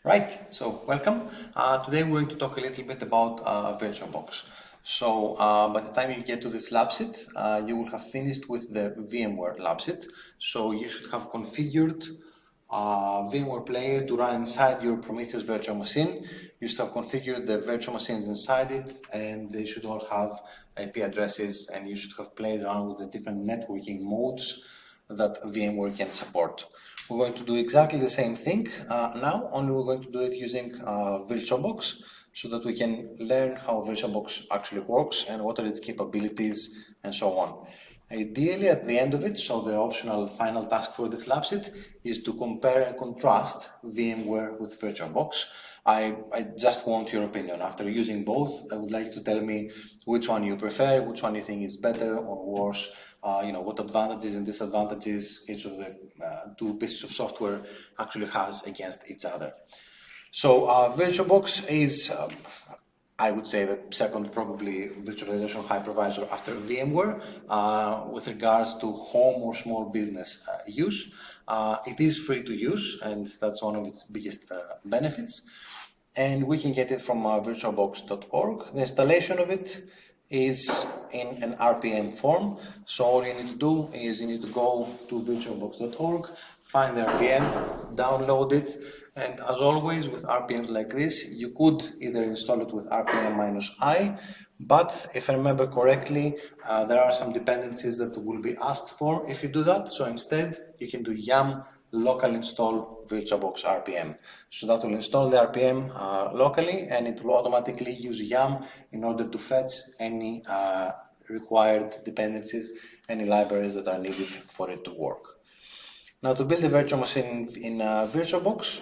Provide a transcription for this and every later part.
Right, so welcome. Today we're going to talk a little bit about Virtualbox. So by the time you get to this lab sheet, you will have finished with the VMware lab sheet. So you should have configured VMware player to run inside your Prometheus virtual machine. You should have configured the virtual machines inside it, and they should all have IP addresses, and you should have played around with the different networking modes that VMware can support. We're going to do exactly the same thing now, only we're going to do it using Virtualbox so that we can learn how Virtualbox actually works and what are its capabilities and so on. Ideally, at the end of it, so the optional final task for this lab sheet is to compare and contrast VMware with Virtualbox. I just want your opinion. After using both, I would like you to tell me which one you prefer, which one you think is better or worse, what advantages and disadvantages each of the two pieces of software actually has against each other. So Virtualbox is, I would say, the second probably virtualization hypervisor after VMware with regards to home or small business use. It is free to use, and that's one of its biggest benefits. And we can get it from virtualbox.org. The installation of it is in an RPM form. So all you need to do is you need to go to virtualbox.org, find the RPM, download it, and as always with RPMs like this, you could either install it with RPM-I, but if I remember correctly, there are some dependencies that will be asked for if you do that. So instead, you can do yum local install VirtualBox RPM. So that will install the RPM locally, and it will automatically use yum in order to fetch any required dependencies, any libraries that are needed for it to work. Now, to build a virtual machine in VirtualBox,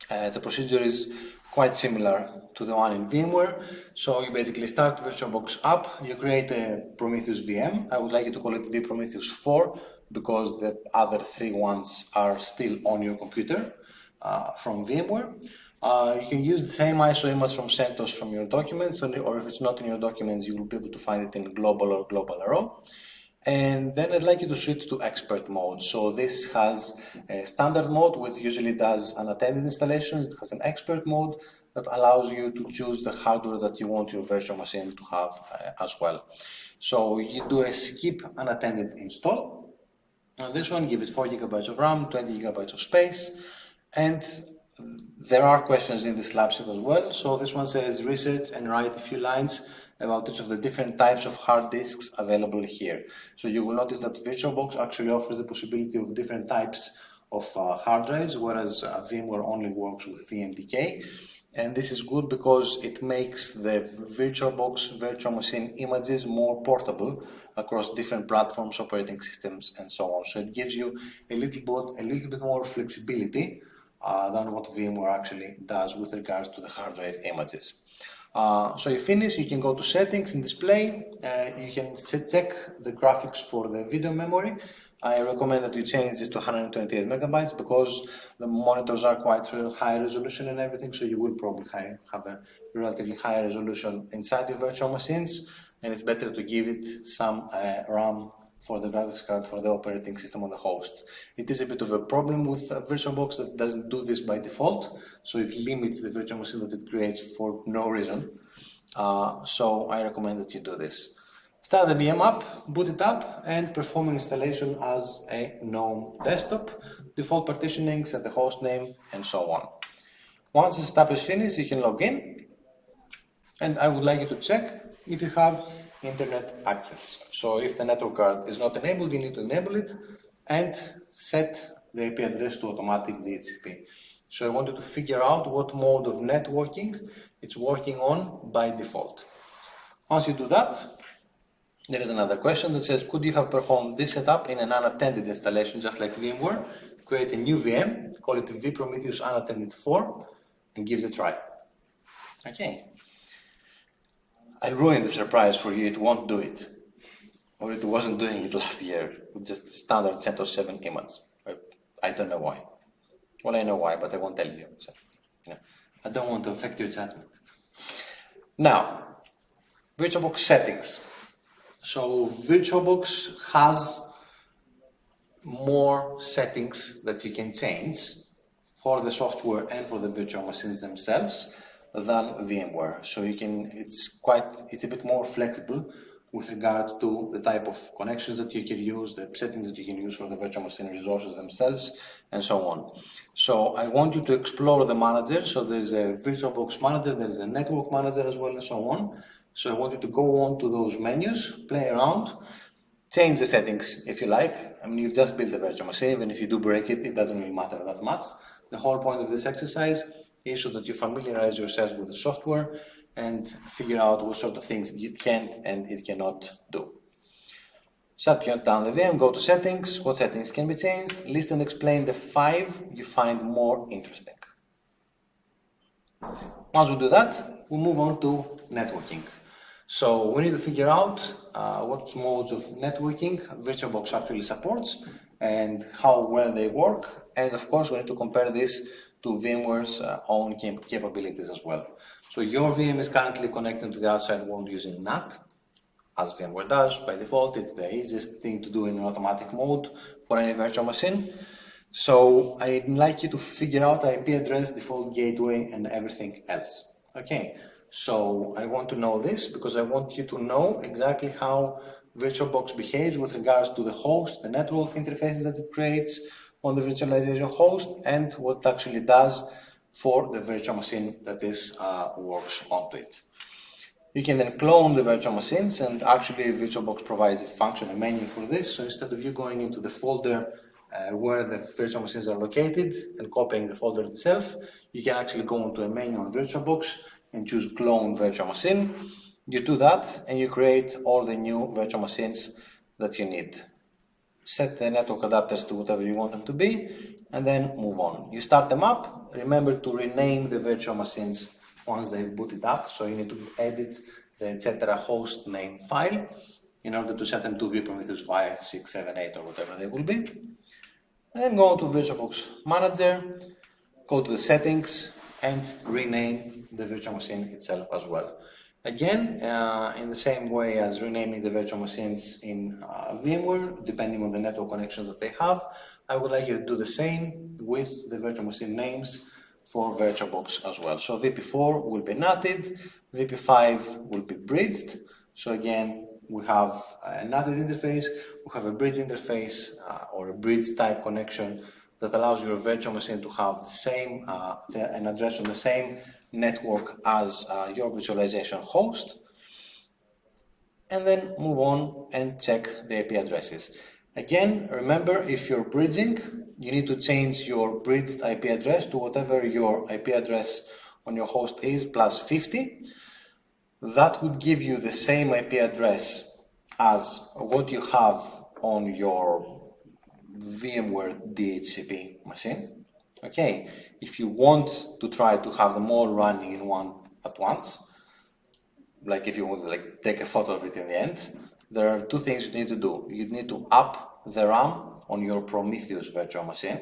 the procedure is quite similar to the one in VMware. So you basically start VirtualBox up, you create a Prometheus VM. I would like you to call it vPrometheus 4 because the other three ones are still on your computer from VMware. You can use the same ISO image from CentOS from your documents, or if it's not in your documents, you will be able to find it in global or global RO. And then I'd like you to switch to expert mode. So this has a standard mode, which usually does unattended installations. It has an expert mode that allows you to choose the hardware that you want your virtual machine to have as well. So you do a skip unattended install. On this one, give it 4 GB of RAM, 20 GB of space, and there are questions in this lab sheet as well. So this one says research and write a few lines about each of the different types of hard disks available here. So you will notice that VirtualBox actually offers the possibility of different types of hard drives, whereas VMware only works with VMDK. And this is good because it makes the VirtualBox virtual machine images more portable across different platforms, operating systems, and so on. So it gives you a little bit more flexibility than what VMware actually does with regards to the hard drive images. So you finish, you can go to settings and display, you can check the graphics for the video memory. I recommend that you change this to 128 megabytes because the monitors are quite high resolution and everything, so you will probably have a relatively high resolution inside your virtual machines, and it's better to give it some RAM for the graphics card for the operating system on the host. It is a bit of a problem with VirtualBox that doesn't do this by default, so it limits the virtual machine that it creates for no reason. So I recommend that you do this. Start the VM up, boot it up, and perform an installation as a GNOME desktop, default partitioning, set the host name, and so on. Once the setup is finished, you can log in, and I would like you to check if you have internet access. So if the network card is not enabled, you need to enable it and set the IP address to automatic DHCP. So I want you to figure out what mode of networking it's working on by default. Once you do that, there is another question that says, could you have performed this setup in an unattended installation just like VMware? Create a new VM, call it vPrometheus unattended 4, and give it a try. Okay. I'll ruin the surprise for you, it won't do it. Or it wasn't doing it last year with just standard CentOS 7 image. I don't know why. Well, I know why, but I won't tell you. So, I don't want to affect your judgment. Now, VirtualBox settings. So VirtualBox has more settings that you can change for the software and for the virtual machines themselves than VMware. So it's a bit more flexible with regards to the type of connections that you can use, the settings that you can use for the virtual machine resources themselves, and so on. So I want you to explore the manager. So there's a VirtualBox manager, there's a network manager as well, and so on. So I want you to go on to those menus, play around, change the settings if you like. I mean, you've just built a virtual machine, even if you do break it, it doesn't really matter that much. The whole point of this exercise is so that you familiarize yourself with the software and figure out what sort of things it can and it cannot do. Shut down the VM, go to settings. What settings can be changed? List and explain the 5 you find more interesting. Once we do that, we move on to networking. So we need to figure out what modes of networking VirtualBox actually supports and how well they work. And of course, we need to compare this to VMware's own capabilities as well. So your VM is currently connected to the outside world using NAT, as VMware does by default. It's the easiest thing to do in an automatic mode for any virtual machine. So I'd like you to figure out the IP address, default gateway, and everything else. Okay, so I want to know this because I want you to know exactly how VirtualBox behaves with regards to the host, the network interfaces that it creates on the virtualization host, and what it actually does for the virtual machine that this works onto it. You can then clone the virtual machines, and actually VirtualBox provides a function, a menu for this. So instead of you going into the folder where the virtual machines are located and copying the folder itself, you can actually go into a menu on VirtualBox and choose clone virtual machine. You do that and you create all the new virtual machines that you need. Set the network adapters to whatever you want them to be, and then move on. You start them up. Remember to rename the virtual machines once they've booted up. So you need to edit the etc. host name file in order to set them to vPrometheus 5, 6, 7, 8, or whatever they will be. And then go to VirtualBox Manager, go to the settings, and rename the virtual machine itself as well. Again, in the same way as renaming the virtual machines in VMware, depending on the network connection that they have, I would like you to do the same with the virtual machine names for VirtualBox as well. So VP4 will be NATed, VP5 will be bridged. So again, we have a NATed interface, we have a bridge interface or a bridge type connection that allows your virtual machine to have the same, an address on the same network as your virtualization host. And then move on and check the IP addresses. Again, remember, if you're bridging, you need to change your bridged IP address to whatever your IP address on your host is, plus 50. That would give you the same IP address as what you have on your VMware DHCP machine. Okay, if you want to try to have them all running in one at once, like if you want to take a photo of it in the end, there are two things you need to do. You need to up the RAM on your Prometheus virtual machine,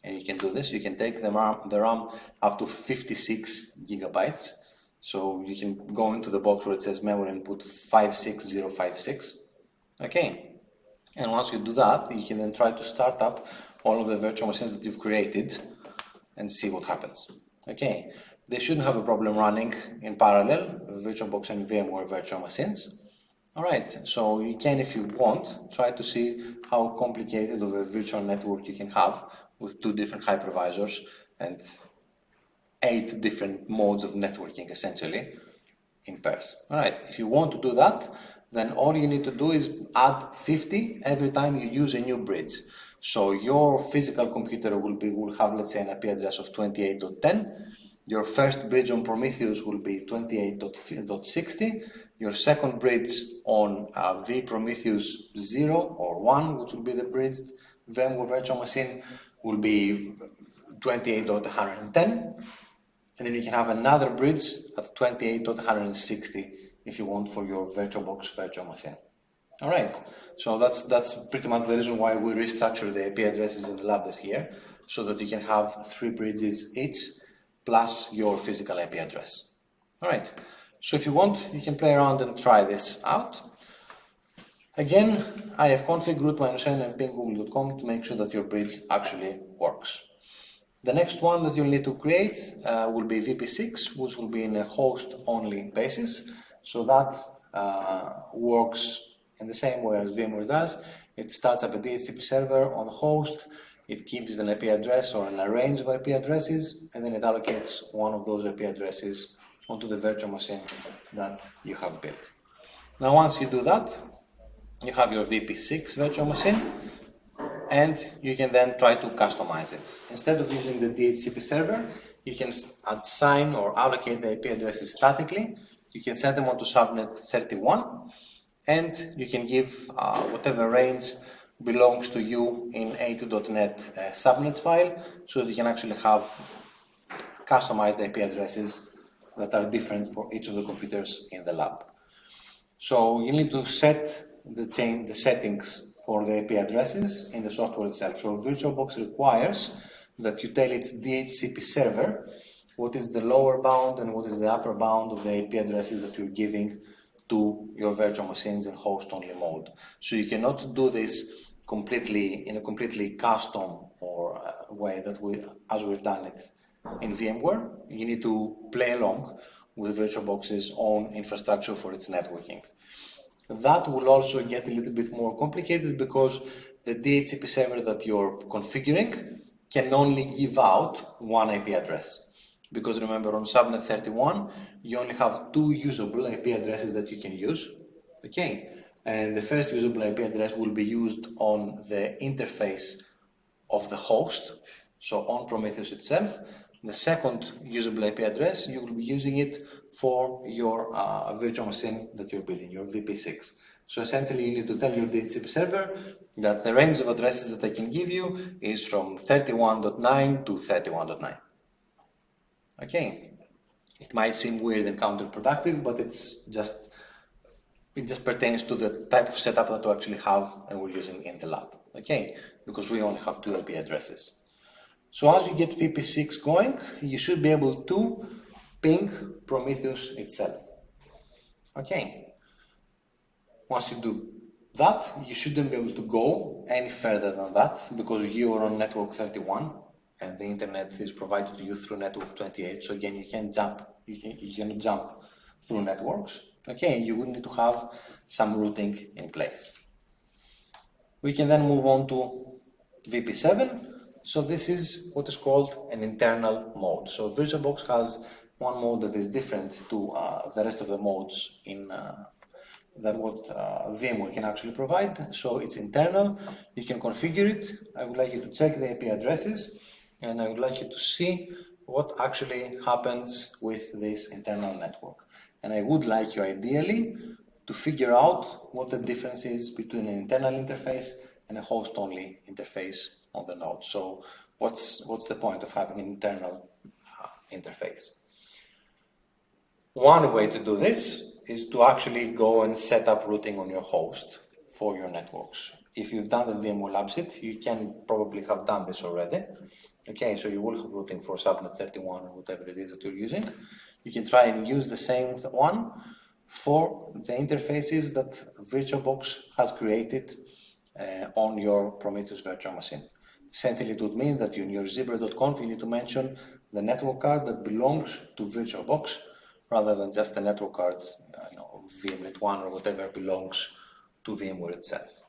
and you can do this. You can take the RAM up to 56 gigabytes. So you can go into the box where it says memory and put 56056. Okay, and once you do that, you can then try to start up all of the virtual machines that you've created and see what happens. Okay, they shouldn't have a problem running in parallel, VirtualBox and VMware virtual machines. Alright, so you can, if you want, try to see how complicated of a virtual network you can have with 2 different hypervisors and 8 different modes of networking essentially in pairs. Alright, if you want to do that, then all you need to do is add 50 every time you use a new bridge. So your physical computer will have, let's say, an IP address of 28.10. Your first bridge on Prometheus will be 28.60. Your second bridge on vPrometheus 0 or 1, which will be the bridged VMware virtual machine, will be 28.110. And then you can have another bridge at 28.160 if you want for your VirtualBox virtual machine. All right, so that's pretty much the reason why we restructure the IP addresses in the lab desk here, so that you can have 3 bridges each plus your physical IP address. All right, so if you want, you can play around and try this out. Again, ifconfig root -n and ping google.com to make sure that your bridge actually works. The next one that you'll need to create will be VP6, which will be in a host-only basis. So that works in the same way as VMware does. It starts up a DHCP server on the host, it gives an IP address or a range of IP addresses, and then it allocates one of those IP addresses onto the virtual machine that you have built. Now once you do that, you have your VP6 virtual machine, and you can then try to customize it. Instead of using the DHCP server, you can assign or allocate the IP addresses statically. You can set them onto subnet 31, and you can give whatever range belongs to you in a2.net subnets file, so that you can actually have customized IP addresses that are different for each of the computers in the lab. So you need to set the settings for the IP addresses in the software itself. So VirtualBox requires that you tell its DHCP server what is the lower bound and what is the upper bound of the IP addresses that you're giving to your virtual machines in host-only mode. So you cannot do this in a completely custom or way that as we've done it in VMware. You need to play along with VirtualBox's own infrastructure for its networking. That will also get a little bit more complicated because the DHCP server that you're configuring can only give out one IP address. Because remember, on subnet 31, you only have two usable IP addresses that you can use. Okay, and the first usable IP address will be used on the interface of the host, so on Prometheus itself. The second usable IP address, you will be using it for your virtual machine that you're building, your VP6. So essentially, you need to tell your DHCP server that the range of addresses that I can give you is from 31.9 to 31.9. Okay, it might seem weird and counterproductive, but it just pertains to the type of setup that we actually have and we're using in the lab. Okay, because we only have two IP addresses. So as you get VP6 going, you should be able to ping Prometheus itself. Okay. Once you do that, you shouldn't be able to go any further than that because you are on network 31 and the internet is provided to you through network 28. So again, you cannot jump through networks. Okay, you would need to have some routing in place. We can then move on to VP7. So this is what is called an internal mode. So VirtualBox has one mode that is different to the rest of the modes than what VMware can actually provide. So it's internal. You can configure it. I would like you to check the IP addresses, and I would like you to see what actually happens with this internal network. And I would like you ideally to figure out what the difference is between an internal interface and a host-only interface on the node. So what's the point of having an internal interface? One way to do this is to actually go and set up routing on your host for your networks. If you've done the VMware LabSit, you can probably have done this already. Okay, so you will have routing for subnet 31 or whatever it is that you're using. You can try and use the same one for the interfaces that VirtualBox has created on your Prometheus virtual machine. Essentially, it would mean that in your zebra.conf you need to mention the network card that belongs to VirtualBox rather than just the network card, VMnet1 or whatever belongs to VMware itself.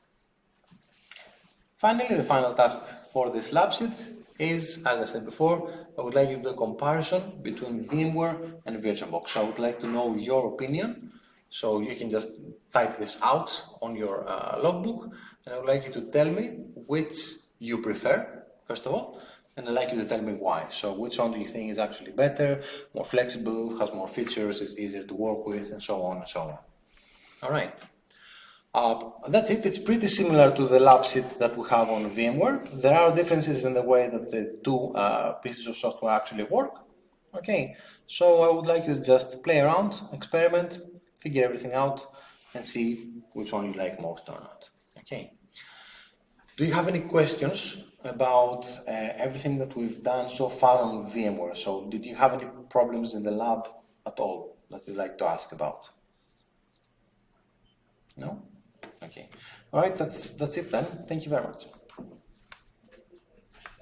Finally, the final task for this LabSit is, as I said before, I would like you to do a comparison between VMware and VirtualBox. So I would like to know your opinion. So you can just type this out on your logbook, and I would like you to tell me which you prefer, first of all, and I'd like you to tell me why. So which one do you think is actually better, more flexible, has more features, is easier to work with, and so on and so on. All right. That's it. It's pretty similar to the LabSit that we have on VMware. There are differences in the way that the two pieces of software actually work. Okay, so I would like you to just play around, experiment, figure everything out, and see which one you like most or not. Okay. Do you have any questions about everything that we've done so far on VMware? So did you have any problems in the lab at all that you'd like to ask about? No? Okay. All right, that's it then. Thank you very much.